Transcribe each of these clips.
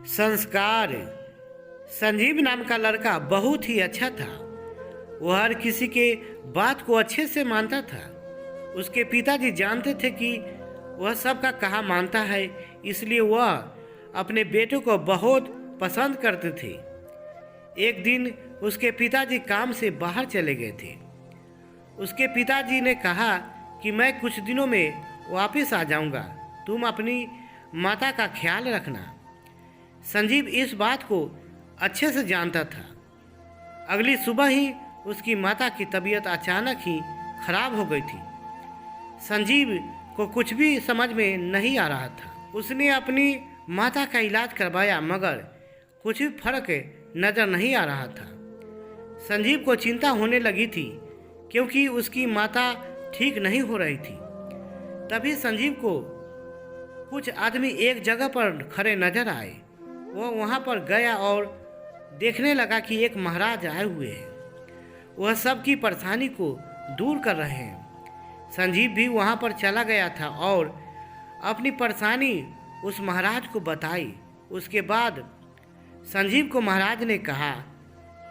संस्कार। संजीव नाम का लड़का बहुत ही अच्छा था। वह हर किसी के बात को अच्छे से मानता था। उसके पिताजी जानते थे कि वह सबका कहा मानता है, इसलिए वह अपने बेटे को बहुत पसंद करते थे। एक दिन उसके पिताजी काम से बाहर चले गए थे। उसके पिताजी ने कहा कि मैं कुछ दिनों में वापस आ जाऊंगा, तुम अपनी माता का ख्याल रखना। संजीव इस बात को अच्छे से जानता था। अगली सुबह ही उसकी माता की तबीयत अचानक ही खराब हो गई थी। संजीव को कुछ भी समझ में नहीं आ रहा था। उसने अपनी माता का इलाज करवाया, मगर कुछ भी फर्क नज़र नहीं आ रहा था। संजीव को चिंता होने लगी थी क्योंकि उसकी माता ठीक नहीं हो रही थी। तभी संजीव को कुछ आदमी एक जगह पर खड़े नजर आए। वह वहां पर गया और देखने लगा कि एक महाराज आए हुए हैं। वह सबकी परेशानी को दूर कर रहे हैं। संजीव भी वहां पर चला गया था और अपनी परेशानी उस महाराज को बताई। उसके बाद संजीव को महाराज ने कहा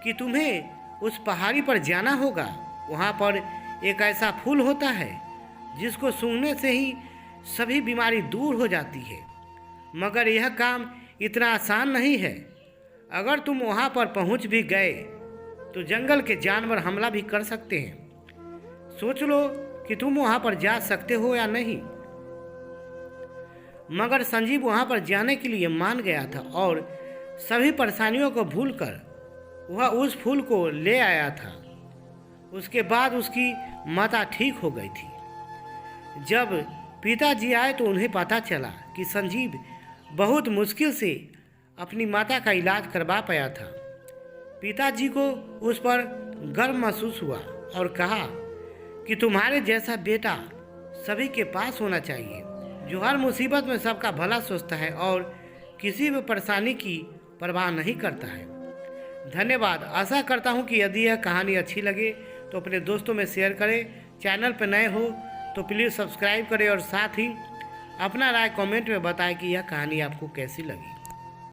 कि तुम्हें उस पहाड़ी पर जाना होगा। वहां पर एक ऐसा फूल होता है जिसको सूंघने से ही सभी बीमारी दूर हो जाती है, मगर यह काम इतना आसान नहीं है। अगर तुम वहां पर पहुंच भी गए तो जंगल के जानवर हमला भी कर सकते हैं। सोच लो कि तुम वहां पर जा सकते हो या नहीं। मगर संजीव वहां पर जाने के लिए मान गया था और सभी परेशानियों को भूलकर वह उस फूल को ले आया था। उसके बाद उसकी माता ठीक हो गई थी। जब पिताजी आए तो उन्हें पता चला कि संजीव बहुत मुश्किल से अपनी माता का इलाज करवा पाया था। पिताजी को उस पर गर्व महसूस हुआ और कहा कि तुम्हारे जैसा बेटा सभी के पास होना चाहिए, जो हर मुसीबत में सबका भला सोचता है और किसी भी परेशानी की परवाह नहीं करता है। धन्यवाद। आशा करता हूँ कि यदि यह कहानी अच्छी लगे तो अपने दोस्तों में शेयर करें। चैनल पर नए हो तो प्लीज़ सब्सक्राइब करें और साथ ही अपना राय कमेंट में बताएं कि यह कहानी आपको कैसी लगी।